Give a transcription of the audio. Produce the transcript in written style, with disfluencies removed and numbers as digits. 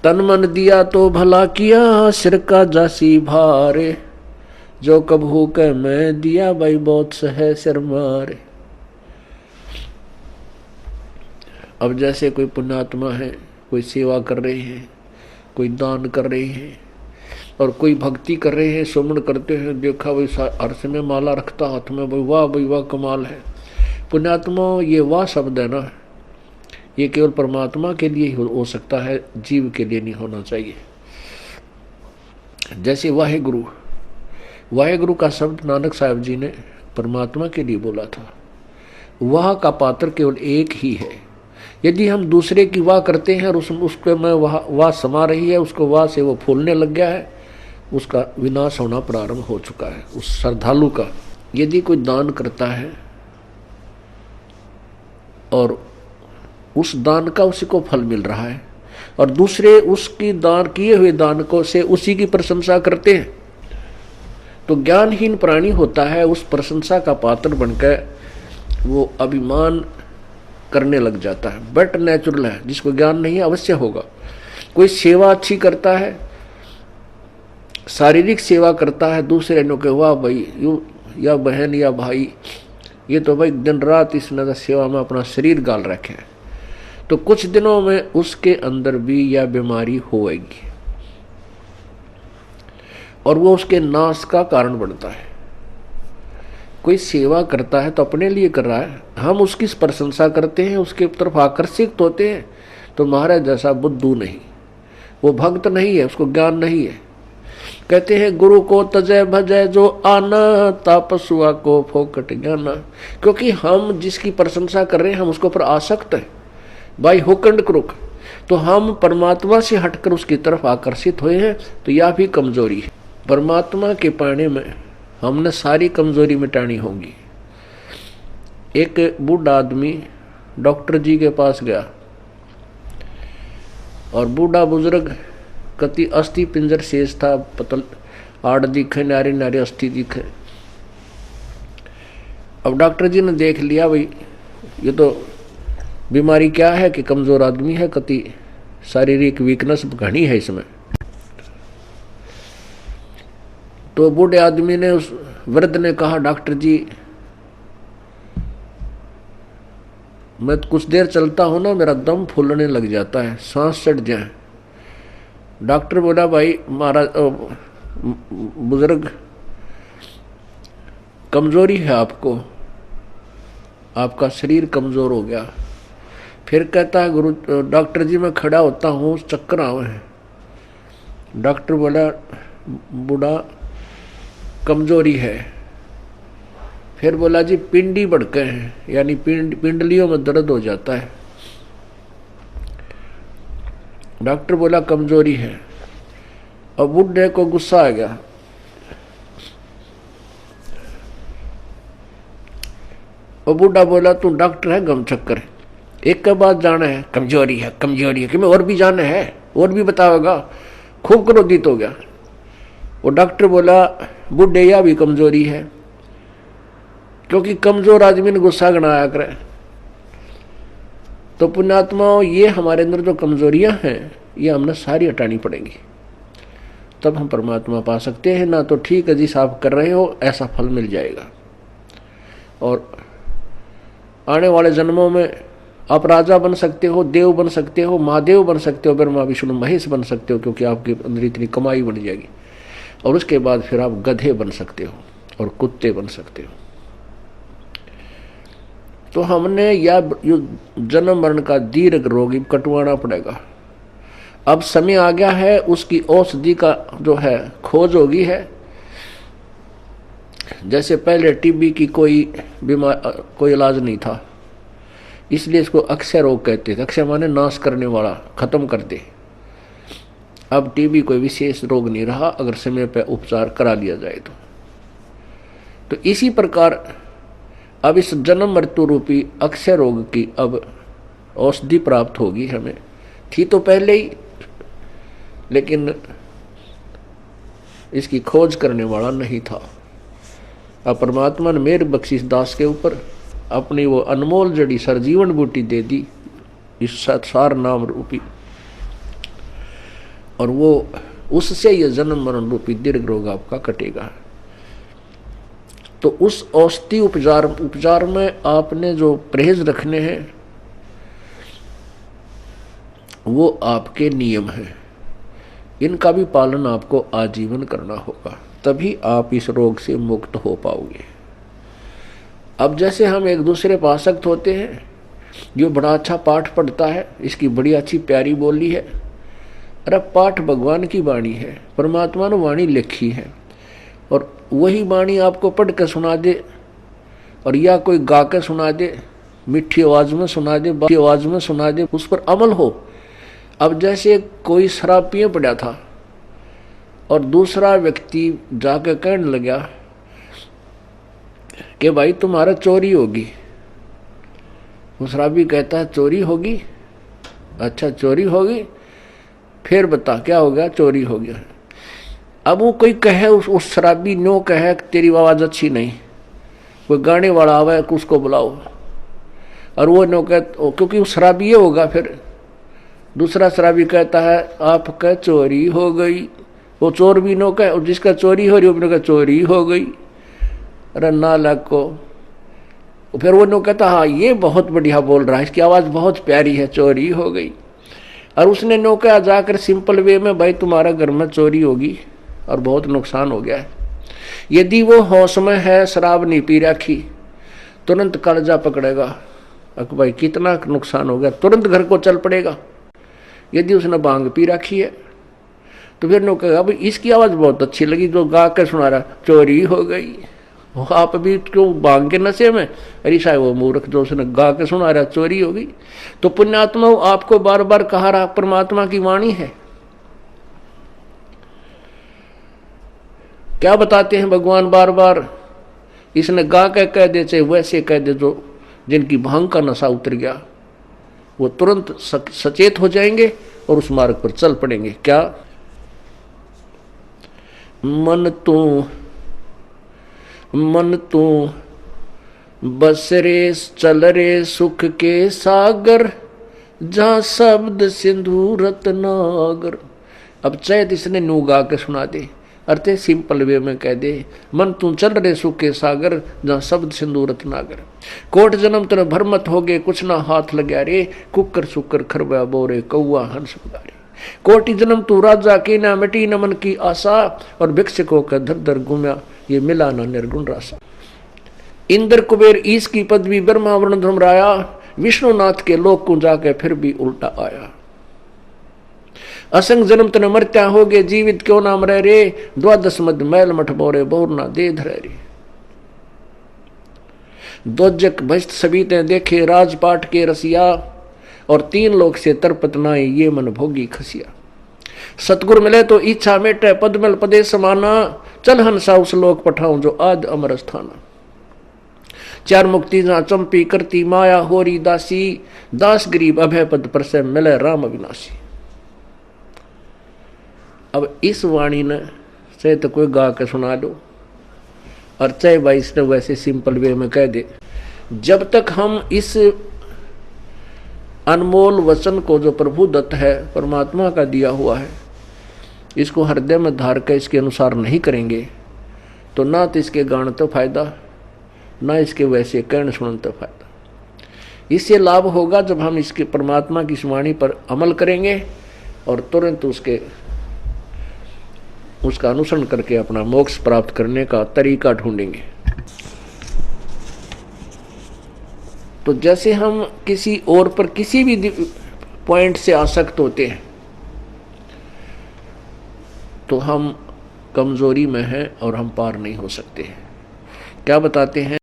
तन मन दिया तो भला किया, सिर का जासी भारे, जो कबहू के मैं दिया भाई बहुत सहे सिर मारे। अब जैसे कोई पुण्यात्मा है, कोई सेवा कर रहे हैं, कोई दान कर रहे हैं और कोई भक्ति कर रहे हैं, सुमन करते हैं, देखा भाई अर्थ में माला रखता हाथ में, भाई वाह कमाल है। पुण्यात्मा ये वाह शब्द है ना, ये केवल परमात्मा के लिए ही हो सकता है, जीव के लिए नहीं होना चाहिए। जैसे वाहेगुरु का शब्द नानक साहब जी ने परमात्मा के लिए बोला था। वाह का पात्र केवल एक ही है। यदि हम दूसरे की वाह करते हैं और उसके में वाह समा रही है, उसको वाह से वो फूलने लग गया है, उसका विनाश होना प्रारंभ हो चुका है। उस श्रद्धालु का यदि कोई दान करता है और उस दान का उसी को फल मिल रहा है और दूसरे उसकी दान किए हुए दान को से उसी की प्रशंसा करते हैं, तो ज्ञानहीन प्राणी होता है, उस प्रशंसा का पात्र बनकर वो अभिमान करने लग जाता है। बट नेचुरल है, जिसको ज्ञान नहीं है अवश्य होगा। कोई सेवा अच्छी करता है, शारीरिक सेवा करता है, दूसरे ने कहे वाह भाई या बहन या भाई, ये तो भाई दिन रात इसने सेवा में अपना शरीर गाल रखे है, तो कुछ दिनों में उसके अंदर भी यह बीमारी होएगी और वो उसके नाश का कारण बनता है। कोई सेवा करता है तो अपने लिए कर रहा है, हम उसकी प्रशंसा करते हैं, उसके तरफ आकर्षित होते हैं, तो महाराज जैसा बुद्धू नहीं, वो भक्त नहीं है, उसको ज्ञान नहीं है। कहते हैं गुरु को तजय भजय जो आना, तापसुआ को फोकट ज्ञाना। क्योंकि हम जिसकी प्रशंसा कर रहे हैं हम उसके ऊपर आसक्त हैं, बाई हुक एंड क्रुक, तो हम परमात्मा से हटकर उसकी तरफ आकर्षित हुए हैं, तो यह भी कमजोरी है। परमात्मा के पाने में हमने सारी कमजोरी मिटानी होगी। एक बूढ़ा आदमी डॉक्टर जी के पास गया और बूढ़ा बुजुर्ग कति अस्थि पिंजर शेष था, पतल आड़ दिखे, नारे नारे अस्थि दिखे। अब डॉक्टर जी ने देख लिया भाई ये तो बीमारी क्या है कि कमजोर आदमी है, कति शारीरिक वीकनेस घनी है इसमें। तो बूढ़े आदमी ने, उस वृद्ध ने कहा डॉक्टर जी मैं कुछ देर चलता हूं ना, मेरा दम फूलने लग जाता है, सांस चढ़ जाए। डॉक्टर बोला भाई महाराज बुजुर्ग कमजोरी है आपको, आपका शरीर कमजोर हो गया। फिर कहता है डॉक्टर जी मैं खड़ा होता हूँ, चक्कर आवे हैं। डॉक्टर बोला बूढ़ा कमजोरी है। फिर बोला जी पिंडी बढ़के हैं, यानी पिंडलियों में दर्द हो जाता है। डॉक्टर बोला कमजोरी है। अब बूढ़े को गुस्सा आ गया, और बूढ़ा बोला तू डॉक्टर है गम चक्कर है, एक के बाद जाना है, कमजोरी है कि मैं और भी जाना है, और भी बताओगा। खूब क्रोधित हो गया। वो डॉक्टर बोला बूढ़े या भी कमजोरी है, क्योंकि कमजोर आदमी ने गुस्सा गणाया करे। तो पुण्यात्माओं ये हमारे अंदर जो कमजोरियां हैं ये हमने सारी हटानी पड़ेंगी, तब हम परमात्मा पा सकते हैं। ना तो ठीक है जिस आप कर रहे हो ऐसा फल मिल जाएगा, और आने वाले जन्मों में आप राजा बन सकते हो, देव बन सकते हो, महादेव बन सकते हो, ब्रह्मा विष्णु महेश बन सकते हो, क्योंकि आपके अंदर इतनी कमाई बन जाएगी। और उसके बाद फिर आप गधे बन सकते हो और कुत्ते बन सकते हो। तो हमने या जन्म मरण का दीर्घ रोग कटवाना पड़ेगा। अब समय आ गया है, उसकी औषधि का जो है खोज होगी है। जैसे पहले टीबी की कोई इलाज नहीं था, इसलिए इसको अक्षय रोग कहते थे। अक्षय माने नाश करने वाला, खत्म कर दे। अब टीबी कोई विशेष रोग नहीं रहा अगर समय पर उपचार करा लिया जाए तो इसी प्रकार अब इस जन्म मृत्यु रूपी अक्षय रोग की अब औषधि प्राप्त होगी हमें। थी तो पहले ही, लेकिन इसकी खोज करने वाला नहीं था। अब परमात्मा ने मेरे बख्शीश दास के ऊपर अपनी वो अनमोल जड़ी सरजीवन बूटी दे दी, इस सार नाम रूपी। और वो उससे ये जन्म मरण रूपी दीर्घ रोग आपका कटेगा। तो उस औषधि उपचार में आपने जो परहेज रखने हैं वो आपके नियम हैं, इनका भी पालन आपको आजीवन करना होगा, तभी आप इस रोग से मुक्त हो पाओगे। अब जैसे हम एक दूसरे पर आसक्त होते हैं, जो बड़ा अच्छा पाठ पढ़ता है, इसकी बड़ी अच्छी प्यारी बोली है, अरे पाठ भगवान की वाणी है, परमात्मा ने वाणी लिखी है, और वही वाणी आपको पढ़ के सुना दे और या कोई गा के सुना दे, मीठी आवाज में सुना दे, बाकी आवाज में सुना दे, उस पर अमल हो। अब जैसे कोई शराब पिए पड़ा था और दूसरा व्यक्ति जाके कहने लगा कि भाई तुम्हारा चोरी होगी। वो शराबी कहता है चोरी होगी? अच्छा चोरी होगी, फिर बता क्या हो गया? चोरी हो गया। अब वो कोई कहे, उस शराबी नो कहे तेरी आवाज अच्छी नहीं, कोई गाने वाला आवे उसको बुलाओ, और वो नो कहे क्योंकि वो शराबी ये होगा। फिर दूसरा शराबी कहता है आपका चोरी हो गई, वो चोर भी नो कहे, जिसका चोरी हो रही वो कहे चोरी हो गई, अरे नालायक को। फिर वो नो कहता हाँ ये बहुत बढ़िया बोल रहा है, इसकी आवाज बहुत प्यारी है, चोरी हो गई। और उसने नो कहा जाकर सिंपल वे में, भाई तुम्हारा घर में चोरी होगी और बहुत नुकसान हो गया है। यदि वो होश में है, शराब नहीं पी रखी, तुरंत कर्जा पकड़ेगा, अक भाई कितना नुकसान हो गया, तुरंत घर को चल पड़ेगा। यदि उसने भांग पी रखी है तो फिर नो कहेगा भाई इसकी आवाज बहुत अच्छी लगी, जो गा के सुना रहा, चोरी हो गई। आप भी क्यों भांग के नशे में, अरे साहब वो मूर्ख जो उसने गा के सुना रहा, चोरी हो गई। तो पुण्यात्मा आपको बार बार कहा रहा, परमात्मा की वाणी है। क्या बताते हैं भगवान बार बार? इसने गा के कह दे, चाहे वैसे कह दे, जो जिनकी भांग का नशा उतर गया वो तुरंत सचेत हो जाएंगे और उस मार्ग पर चल पड़ेंगे। क्या? मन तू बस रे चल रे सुख के सागर, जहां शब्द सिंधु रत्नागर। अब चैत इसने नू गा के सुना दे, अर्थ सिंपल वे में कह दे, मन तू चल रे सुख के सागर, जहां शब्द सिंधु रत्नागर। कोट जन्म तेरे भरमत हो गए, कुछ ना हाथ लग्या रे, कुकर सुकर खरबा बोरे कौआ हंस उगारे। कोटि जन्म तू राजा की ना मिटी न मन की आशा, और भिक्षुकों का धर धर घूमया, ये मिला ना निर्गुण रासा। इंद्र कुबेर ईश की पदवी, ब्रह्मा वरुण धर्मराया, विष्णुनाथ के लोक को जाके फिर भी उल्टा आया। असंग जन्म तन मरत्या हो गए, जीवित क्यों नाम रह रे, द्वादश मद मैल मठ बोरे बोर ना दे धरे रे। दोजक भस्त सबीते देखे, राजपाट के रसिया, और तीन लोक से तरपत नाई, ये मन भोगी खसिया। सतगुर मिले तो इच्छा मेटे, पदमल पदे समाना, चल हंसा उस लोक पठाऊं जो आद अमर स्थाना। चार मुक्ति जहां चंपी करती माया होरी दासी, दास गरीब अभय पद पर से मिले राम अविनाशी। अब इस वाणी ने चाहे तो कोई गा के सुना दो, और चाहे भाई इसने वैसे सिंपल वे में कह दे, जब तक हम इस अनमोल वचन को जो प्रभु दत्त है, परमात्मा का दिया हुआ है, इसको हृदय में धार कर इसके अनुसार नहीं करेंगे, तो ना तो इसके गान तो फायदा, ना इसके वैसे कहने सुनने तो फायदा। इससे लाभ होगा जब हम इसके परमात्मा की इस वाणी पर अमल करेंगे और तुरंत उसका अनुसरण करके अपना मोक्ष प्राप्त करने का तरीका ढूंढेंगे। तो जैसे हम किसी और पर किसी भी पॉइंट से आसक्त होते हैं तो हम कमजोरी में हैं और हम पार नहीं हो सकते हैं। क्या बताते हैं?